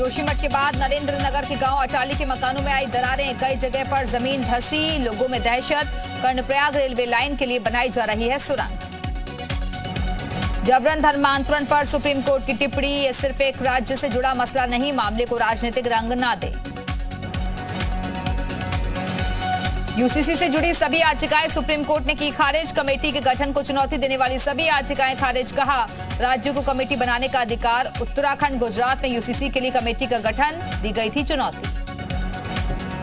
जोशीमठ के बाद नरेंद्र नगर के गांव अटाली के मकानों में आई दरारें, कई जगह पर जमीन धंसी, लोगों में दहशत। कर्णप्रयाग रेलवे लाइन के लिए बनाई जा रही है सुरंग। जबरन धर्मांतरण पर सुप्रीम कोर्ट की टिप्पणी, ये सिर्फ एक राज्य से जुड़ा मसला नहीं, मामले को राजनीतिक रंग ना दे। यूसीसी से जुड़ी सभी याचिकाएं सुप्रीम कोर्ट ने की खारिज, कमेटी के गठन को चुनौती देने वाली सभी याचिकाएं खारिज। कहा, राज्यों को कमेटी बनाने का अधिकार। उत्तराखंड, गुजरात में यूसीसी के लिए कमेटी का गठन, दी गई थी चुनौती।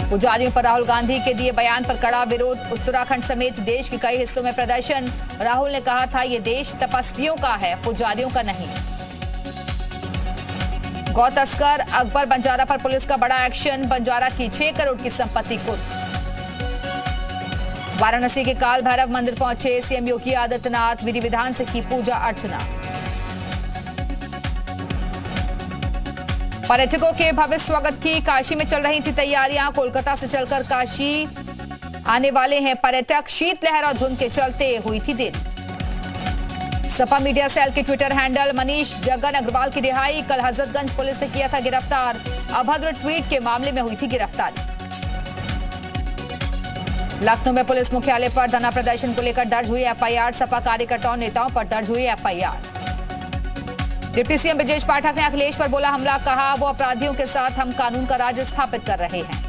पुजारियों पर राहुल गांधी के दिए बयान पर कड़ा विरोध, उत्तराखंड समेत देश के कई हिस्सों में प्रदर्शन। राहुल ने कहा था, ये देश तपस्वियों का है, पुजारियों का नहीं। गौ तस्कर अकबर बंजारा पर पुलिस का बड़ा एक्शन, बंजारा की 6 करोड़ की संपत्ति कुर्क। वाराणसी के काल भैरव मंदिर पहुंचे सीएम योगी आदित्यनाथ, विधि विधान से की पूजा अर्चना। पर्यटकों के भव्य स्वागत की काशी में चल रही थी तैयारियां, कोलकाता से चलकर काशी आने वाले हैं पर्यटक। शीतलहर और धुंध के चलते हुई थी देरी। सपा मीडिया सेल के ट्विटर हैंडल मनीष जगन अग्रवाल की रिहाई, कल हजरतगंज पुलिस ने किया था गिरफ्तार। अभद्र ट्वीट के मामले में हुई थी गिरफ्तारी। लखनऊ में पुलिस मुख्यालय पर धरना प्रदर्शन को लेकर दर्ज हुई एफआईआर, सपा कार्यकर्ताओं नेताओं पर दर्ज हुई FIR. Deputy CM Brajesh Pathak ने अखिलेश पर बोला हमला, कहा वो अपराधियों के साथ हम कानून का राज स्थापित कर रहे हैं।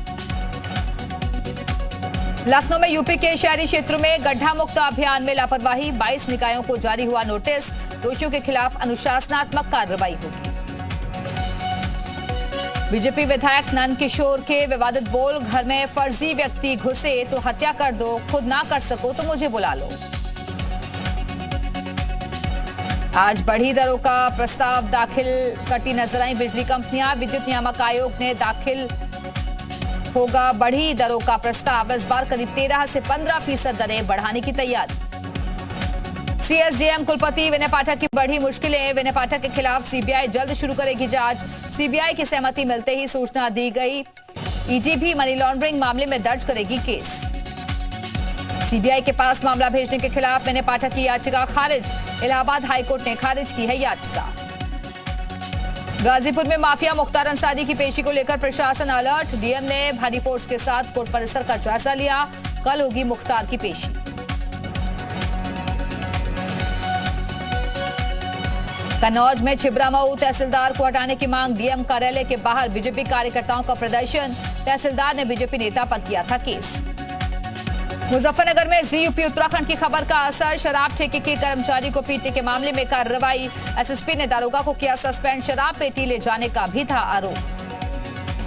लखनऊ में यूपी के शहरी क्षेत्रों में गड्ढा मुक्त अभियान में लापरवाही, 22 निकायों को जारी हुआ नोटिस, दोषियों के खिलाफ अनुशासनात्मक कार्रवाई होगी। बीजेपी विधायक नंद किशोर के विवादित बोल, घर में फर्जी व्यक्ति घुसे तो हत्या कर दो, खुद ना कर सको तो मुझे बुला लो। आज बढ़ी दरों का प्रस्ताव दाखिल करती नजर आई बिजली कंपनियां, विद्युत नियामक आयोग ने दाखिल होगा बढ़ी दरों का प्रस्ताव। इस बार करीब 13 से 15% दरें बढ़ाने की तैयारी। सीएसजेएम कुलपति विनय पाठक की बढ़ी मुश्किलें, विनय पाठक के खिलाफ सीबीआई जल्द शुरू करेगी जांच। सीबीआई की सहमति मिलते ही सूचना दी गई, ईडी भी मनी लॉन्ड्रिंग मामले में दर्ज करेगी केस। सीबीआई के पास मामला भेजने के खिलाफ विनय पाठक की याचिका खारिज, इलाहाबाद हाईकोर्ट ने खारिज की है याचिका। गाजीपुर में माफिया मुख्तार अंसारी की पेशी को लेकर प्रशासन अलर्ट, डीएम ने भारी फोर्स के साथ कोर्ट परिसर का जायजा लिया, कल होगी मुख्तार की पेशी। कन्नौज में छिबरामऊ तहसीलदार को हटाने की मांग, डीएम कार्यालय के बाहर बीजेपी कार्यकर्ताओं का प्रदर्शन, तहसीलदार ने बीजेपी नेता पर किया था केस। मुजफ्फरनगर में जीयूपी उत्तराखंड की खबर का असर, शराब ठेके के कर्मचारी को पीटने के मामले में कार्रवाई, एसएसपी ने दारोगा को किया सस्पेंड, शराब पेटी ले जाने का भी था आरोप।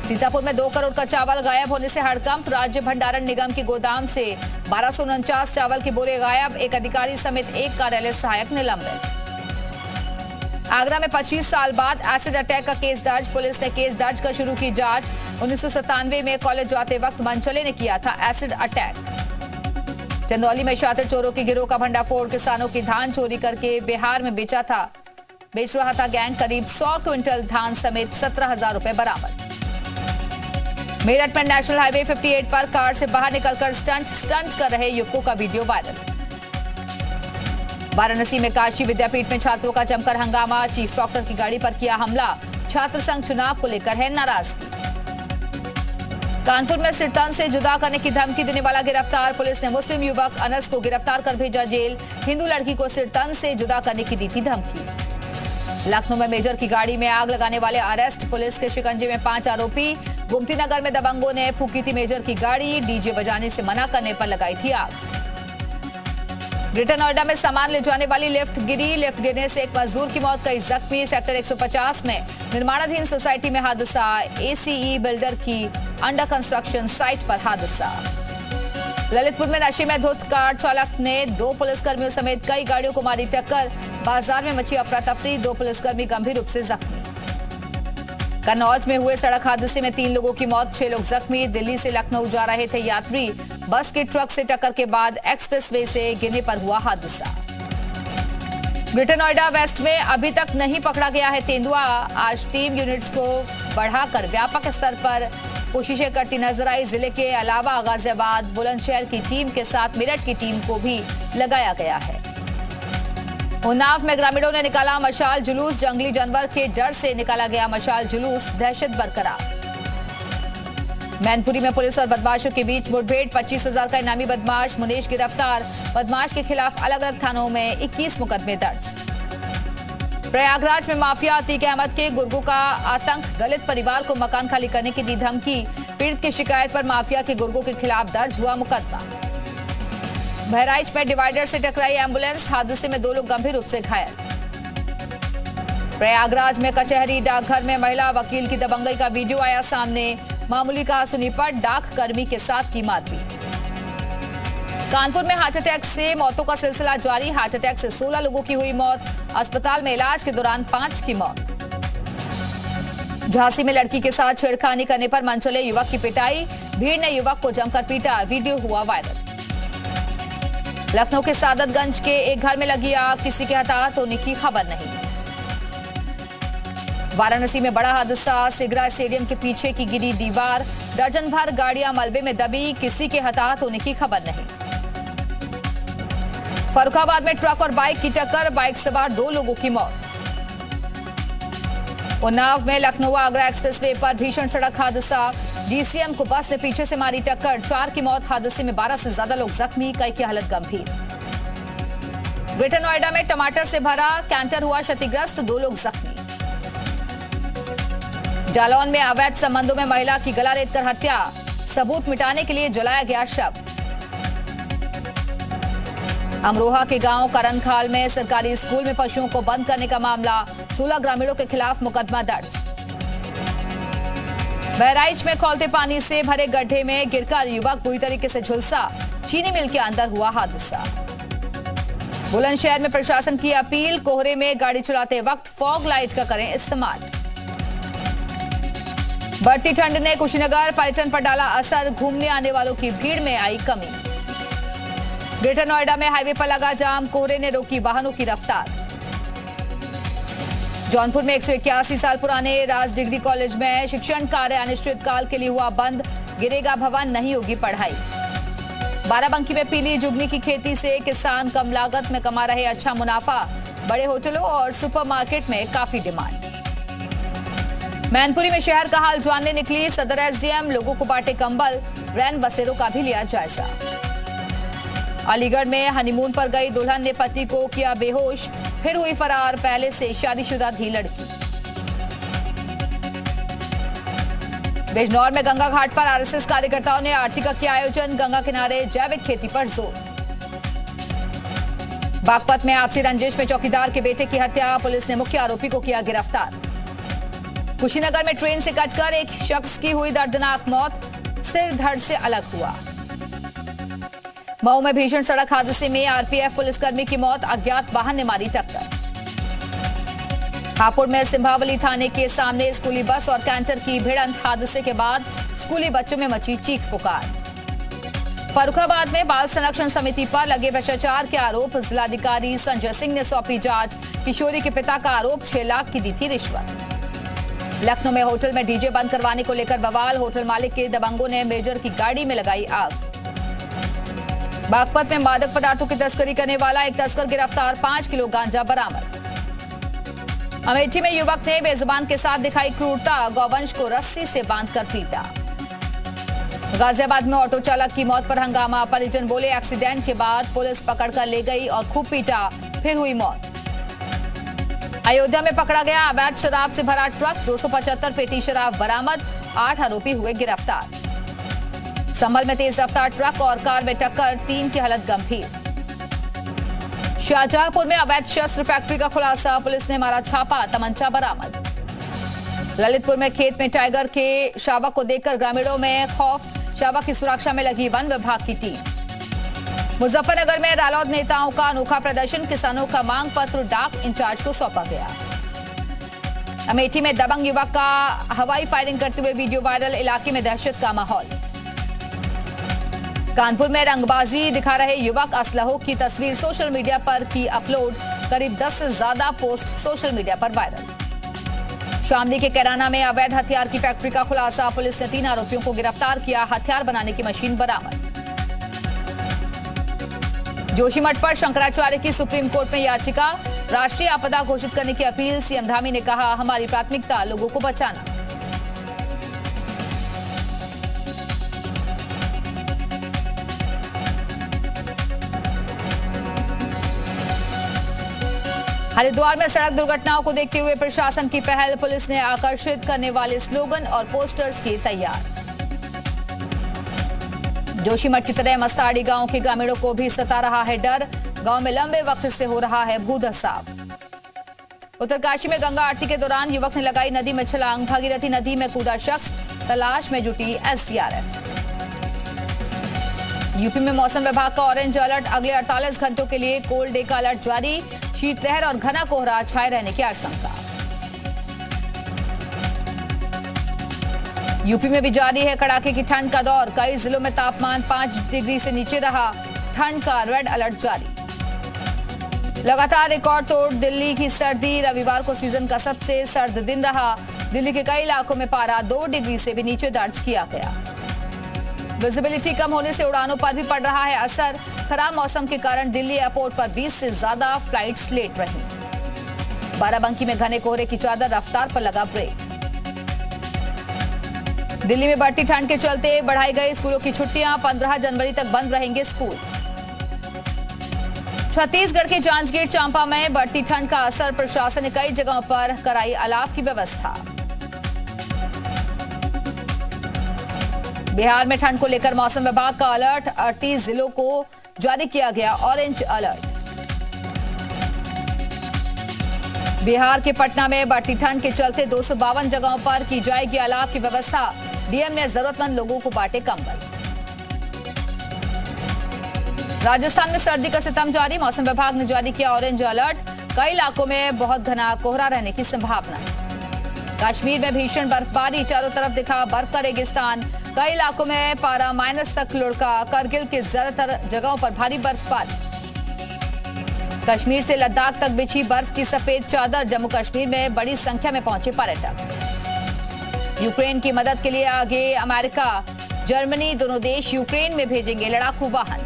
सीतापुर में 2 करोड़ का चावल गायब होने से हड़कंप, राज्य भंडारण निगम के गोदाम से 1249 चावल के बोरे गायब, एक अधिकारी समेत एक कार्यालय सहायक निलंबित। आगरा में 25 साल बाद एसिड अटैक का केस दर्ज, पुलिस ने केस दर्ज कर शुरू की जांच। 1997 में कॉलेज जाते वक्त मनचले ने किया था एसिड अटैक। चंदौली में शातिर चोरों के गिरोह का भंडाफोड़, किसानों की धान चोरी करके बिहार में बेच रहा था गैंग, करीब 100 क्विंटल धान समेत 17,000 रुपए बरामद। मेरठ में नेशनल हाईवे 58 पर कार से बाहर निकलकर स्टंट कर रहे युवकों का वीडियो वायरल। वाराणसी में काशी विद्यापीठ में छात्रों का जमकर हंगामा, चीफ डॉक्टर की गाड़ी पर किया हमला, छात्र संघ चुनाव को लेकर है नाराजगी। कानपुर में सिरतन से जुदा करने की धमकी देने वाला गिरफ्तार, पुलिस ने मुस्लिम युवक अनस को गिरफ्तार कर भेजा जेल, हिंदू लड़की को सिरतन से जुदा करने की दी थी धमकी। लखनऊ में मेजर की गाड़ी में आग लगाने वाले अरेस्ट, पुलिस के शिकंजे में 5 आरोपी। गोमती नगर में दबंगों ने फूकी थी मेजर की गाड़ी, डीजे बजाने से मना करने पर लगाई थी आग। ग्रेटर नोएडा में सामान ले जाने वाली लिफ्ट गिरी, लिफ्ट गिरने से एक मजदूर की मौत, कई जख्मी। सेक्टर 150 में निर्माणाधीन सोसाइटी में हादसा, एसीई बिल्डर की अंडर कंस्ट्रक्शन साइट पर हादसा। ललितपुर में नशे में धुत कार चालक ने 2 पुलिसकर्मियों समेत कई गाड़ियों को मारी टक्कर, बाजार में मची अफरा तफरी, 2 पुलिसकर्मी गंभीर रूप से जख्मी। कन्नौज में हुए सड़क हादसे में 3 लोगों की मौत, 6 लोग जख्मी। दिल्ली से लखनऊ जा रहे थे यात्री, बस के ट्रक से टक्कर के बाद एक्सप्रेसवे से गिरने पर हुआ हादसा। ग्रेटर नोएडा वेस्ट में अभी तक नहीं पकड़ा गया है तेंदुआ, आज टीम यूनिट्स को बढ़ाकर व्यापक स्तर पर कोशिशें करती नजर आई। जिले के अलावा गाजियाबाद, बुलंदशहर की टीम के साथ मेरठ की टीम को भी लगाया गया है। उन्नाव में ग्रामीणों ने निकाला मशाल जुलूस। जंगली जानवर के डर से निकाला गया मशाल जुलूस। दहशत बरकरार। मैनपुरी में पुलिस और बदमाशों के बीच मुठभेड़। 25,000 का इनामी बदमाश मुनीश गिरफ्तार। बदमाश के खिलाफ अलग अलग थानों में 21 मुकदमे दर्ज। प्रयागराज में माफिया अतीक अहमद के गुर्गों का आतंक। दलित परिवार को मकान खाली करने की दी धमकी। पीड़ित की शिकायत पर माफिया के गुर्गों के खिलाफ दर्ज हुआ मुकदमा। बहराइच में डिवाइडर से टकराई एम्बुलेंस। हादसे में 2 लोग गंभीर रूप से घायल। प्रयागराज में कचहरी डाकघर में महिला वकील की दबंगई का वीडियो आया सामने। मामूली कहासुनी पर डाक कर्मी के साथ की मारपीट। कानपुर में हार्ट अटैक से मौतों का सिलसिला जारी। हार्ट अटैक से 16 लोगों की हुई मौत। अस्पताल में इलाज के दौरान 5 की मौत। झांसी में लड़की के साथ छेड़खानी करने पर मनचले युवक की पिटाई। भीड़ ने युवक को जमकर पीटा। वीडियो हुआ वायरल। लखनऊ के सादतगंज के एक घर में लगी आग। किसी के हताहत होने की खबर नहीं। वाराणसी में बड़ा हादसा। सिगरा स्टेडियम के पीछे की गिरी दीवार। दर्जन भर गाड़ियां मलबे में दबी। किसी के हताहत होने की खबर नहीं। फर्रुखाबाद में ट्रक और बाइक की टक्कर। बाइक सवार 2 लोगों की मौत। उन्नाव में लखनऊ आगरा एक्सप्रेसवे पर भीषण सड़क हादसा। डीसीएम को बस ने पीछे से मारी टक्कर। 4 की मौत। हादसे में 12 से ज्यादा लोग जख्मी। कई की हालत गंभीर। ग्रेटर नोएडा में टमाटर से भरा कैंटर हुआ क्षतिग्रस्त। 2 लोग जख्मी। जालौन में अवैध संबंधों में महिला की गला रेतकर हत्या। सबूत मिटाने के लिए जलाया गया शव। अमरोहा के गांव करनखाल में सरकारी स्कूल में पशुओं को बंद करने का मामला। 16 ग्रामीणों के खिलाफ मुकदमा दर्ज। बहराइच में खौलते पानी से भरे गड्ढे में गिरकर युवक बुरी तरीके से झुलसा। चीनी मिल के अंदर हुआ हादसा। बुलंदशहर में प्रशासन की अपील। कोहरे में गाड़ी चलाते वक्त फॉग लाइट का करें इस्तेमाल। बढ़ती ठंड ने कुशीनगर पर्यटन पर डाला असर। घूमने आने वालों की भीड़ में आई कमी। ग्रेटर नोएडा में हाईवे पर लगा जाम। कोहरे ने रोकी वाहनों की रफ्तार। जौनपुर में 181 साल पुराने राज डिग्री कॉलेज में शिक्षण कार्य अनिश्चितकाल के लिए हुआ बंद। गिरेगा भवन, नहीं होगी पढ़ाई। बाराबंकी में पीली जुगनी की खेती से किसान कम लागत में कमा रहे अच्छा मुनाफा। बड़े होटलों और सुपरमार्केट में काफी डिमांड। मैनपुरी में शहर का हाल जानने निकली सदर एसडीएम। लोगों को बांटे कंबल। रैन बसेरों का भी लिया जायजा। अलीगढ़ में हनीमून पर गई दुल्हन ने पति को किया बेहोश। फिर हुई फरार। पहले से शादीशुदा थी लड़की। बिजनौर में गंगा घाट पर आरएसएस कार्यकर्ताओं ने आरती का किया आयोजन। गंगा किनारे जैविक खेती पर जोर। बागपत में आपसी रंजिश में चौकीदार के बेटे की हत्या। पुलिस ने मुख्य आरोपी को किया गिरफ्तार। कुशीनगर में ट्रेन से कटकर एक शख्स की हुई दर्दनाक मौत। सिर धड़ से अलग हुआ। मऊ में भीषण सड़क हादसे में आरपीएफ पुलिसकर्मी की मौत। अज्ञात वाहन ने मारी टक्कर। हापुड़ में सिंभावली थाने के सामने स्कूली बस और कैंटर की भिड़ंत। हादसे के बाद स्कूली बच्चों में मची चीख पुकार। फर्रुखाबाद में बाल संरक्षण समिति पर लगे भ्रष्टाचार के आरोप। जिलाधिकारी संजय सिंह ने सौंपी जांच। किशोरी के पिता का आरोप 6 लाख की दी थी रिश्वत। लखनऊ में होटल में डीजे बंद करवाने को लेकर बवाल। होटल मालिक के दबंगों ने मेजर की गाड़ी में लगाई आग। बागपत में मादक पदार्थों की तस्करी करने वाला एक तस्कर गिरफ्तार। 5 किलो गांजा बरामद। अमेठी में युवक ने बेजुबान के साथ दिखाई क्रूरता। गौवंश को रस्सी से बांधकर पीटा। गाजियाबाद में ऑटो चालक की मौत पर हंगामा। परिजन बोले एक्सीडेंट के बाद पुलिस पकड़कर ले गई और खूब पीटा। फिर हुई मौत। अयोध्या में पकड़ा गया अवैध शराब से भरा ट्रक। 275 पेटी शराब बरामद। 8 आरोपी हुए गिरफ्तार। संभल में तेज रफ्तार ट्रक और कार में टक्कर। 3 की हालत गंभीर। शाहजहांपुर में अवैध शस्त्र फैक्ट्री का खुलासा। पुलिस ने मारा छापा। तमंचा बरामद। ललितपुर में खेत में टाइगर के शावक को देखकर ग्रामीणों में खौफ। शावक की सुरक्षा में लगी वन विभाग की टीम। मुजफ्फरनगर में रालोद नेताओं का अनोखा प्रदर्शन। किसानों का मांग पत्र डाक इंचार्ज को सौंपा गया। अमेठी में दबंग युवक का हवाई फायरिंग करते हुए वीडियो वायरल। इलाके में दहशत का माहौल। कानपुर में रंगबाजी दिखा रहे युवक। असलहों की तस्वीर सोशल मीडिया पर की अपलोड। करीब 10 से ज्यादा पोस्ट सोशल मीडिया पर वायरल। शामली के कैराना में अवैध हथियार की फैक्ट्री का खुलासा। पुलिस ने 3 आरोपियों को गिरफ्तार किया। हथियार बनाने की मशीन बरामद। जोशीमठ पर शंकराचार्य की सुप्रीम कोर्ट में याचिका। राष्ट्रीय आपदा घोषित करने की अपील। सीएम धामी ने कहा, हमारी प्राथमिकता लोगों को बचाना। हरिद्वार में सड़क दुर्घटनाओं को देखते हुए प्रशासन की पहल। पुलिस ने आकर्षित करने वाले स्लोगन और पोस्टर्स किए तैयार। जोशीमठ की तरह मस्ताड़ी गांव के ग्रामीणों को भी सता रहा है डर। गांव में लंबे वक्त से हो रहा है भूधसाव। उत्तरकाशी में गंगा आरती के दौरान युवक ने लगाई नदी में छलांग। भागीरथी नदी में कूदा शख्स। तलाश में जुटी एसडीआरएफ। यूपी में मौसम विभाग का ऑरेंज अलर्ट। अगले 48 घंटों के लिए कोल्ड डे का अलर्ट जारी। शीतलहर और घना कोहरा छाए रहने की आशंका। यूपी में भी जारी है कड़ाके की ठंड का दौर। कई जिलों में तापमान 5 डिग्री से नीचे रहा। ठंड का रेड अलर्ट जारी। लगातार रिकॉर्ड तोड़ दिल्ली की सर्दी। रविवार को सीजन का सबसे सर्द दिन रहा। दिल्ली के कई इलाकों में पारा 2 डिग्री से भी नीचे दर्ज किया गया। विजिबिलिटी कम होने से उड़ानों पर भी पड़ रहा है असर। खराब मौसम के कारण दिल्ली एयरपोर्ट पर 20 से ज्यादा फ्लाइट्स लेट रही। बाराबंकी में घने कोहरे की चादर, रफ्तार पर लगा ब्रेक। दिल्ली में बढ़ती ठंड के चलते बढ़ाई गई स्कूलों की छुट्टियां। 15 जनवरी तक बंद रहेंगे स्कूल। छत्तीसगढ़ के जांजगीर चांपा में बढ़ती ठंड का असर। प्रशासन ने कई जगहों पर कराई अलाव की व्यवस्था। बिहार में ठंड को लेकर मौसम विभाग का अलर्ट। 38 जिलों को जारी किया गया ऑरेंज अलर्ट। बिहार के पटना में बढ़ती ठंड के चलते 252 जगहों पर की जाएगी अलाव की व्यवस्था। डीएम ने जरूरतमंद लोगों को बांटे कंबल। राजस्थान में सर्दी का सितम जारी। मौसम विभाग ने जारी किया ऑरेंज अलर्ट। कई इलाकों में बहुत घना कोहरा रहने की संभावना। कश्मीर में भीषण बर्फबारी। चारों तरफ दिखा बर्फ का रेगिस्तान। कई इलाकों में पारा माइनस तक लुढ़का। करगिल के ज्यादातर जगहों पर भारी बर्फबारी। कश्मीर से लद्दाख तक बिछी बर्फ की सफेद चादर। जम्मू कश्मीर में बड़ी संख्या में पहुंचे पर्यटक। यूक्रेन की मदद के लिए आगे अमेरिका, जर्मनी। दोनों देश यूक्रेन में भेजेंगे लड़ाकू वाहन।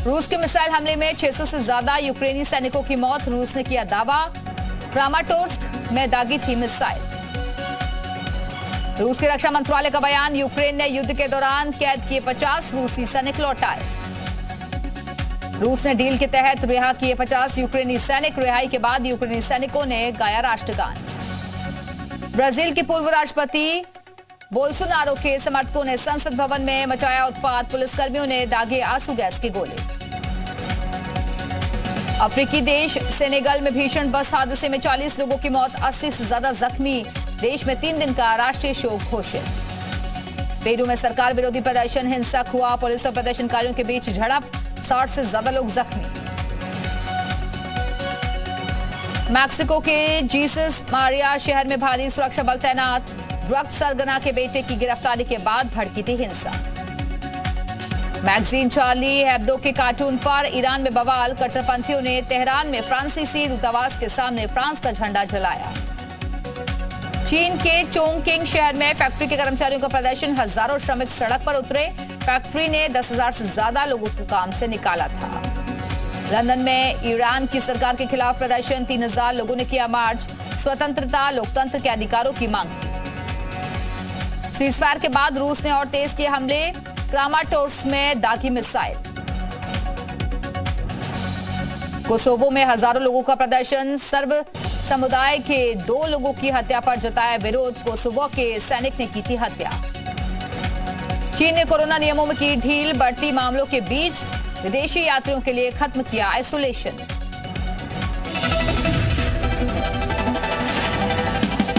रूस के मिसाइल हमले में 600 से ज्यादा यूक्रेनी सैनिकों की मौत। रूस ने किया दावा, क्रामाटोर्स्क में दागी थी मिसाइल। रूस के रक्षा मंत्रालय का बयान, यूक्रेन ने युद्ध के दौरान कैद किए 50 रूसी सैनिक लौटाए। रूस ने डील के तहत रिहा किए 50 यूक्रेनी सैनिक। रिहाई के बाद यूक्रेनी सैनिकों ने गाया राष्ट्रगान। ब्राजील के पूर्व राष्ट्रपति बोल्सोनारो के समर्थकों ने संसद भवन में मचाया उत्पात। पुलिसकर्मियों ने दागे आंसू गैस के गोले। अफ्रीकी देश सेनेगल में भीषण बस हादसे में 40 लोगों की मौत, 80 से ज्यादा जख्मी। देश में 3 दिन का राष्ट्रीय शोक घोषित। पेरू में सरकार विरोधी प्रदर्शन हिंसक हुआ। पुलिस और प्रदर्शनकारियों के बीच झड़प, 60 से ज्यादा लोग जख्मी। मैक्सिको के जीसस मारिया शहर में भारी सुरक्षा बल तैनात। ड्रग सरगना के बेटे की गिरफ्तारी के बाद भड़की थी हिंसा। मैगजीन चार्ली हेब्दो के कार्टून पर ईरान में बवाल। कट्टरपंथियों ने तेहरान में फ्रांसीसी दूतावास के सामने फ्रांस का झंडा जलाया। चीन के चोंगकिंग शहर में फैक्ट्री के कर्मचारियों का प्रदर्शन। हजारों श्रमिक सड़क पर उतरे। फैक्ट्री ने 10,000 से ज्यादा लोगों को काम से निकाला था। लंदन में ईरान की सरकार के खिलाफ प्रदर्शन। 3,000 लोगों ने किया मार्च। स्वतंत्रता, लोकतंत्र के अधिकारों की मांग की। सीजफायर के बाद रूस ने और तेज किए हमले। क्रामाटोर्स्क में दागी मिसाइल। कोसोवो में हजारों लोगों का प्रदर्शन। सर्ब समुदाय के 2 लोगों की हत्या पर जताया विरोध। कोसोवो के सैनिक ने की थी हत्या। चीन ने कोरोना नियमों में की ढील। बढ़ती मामलों के बीच विदेशी यात्रियों के लिए खत्म किया आइसोलेशन।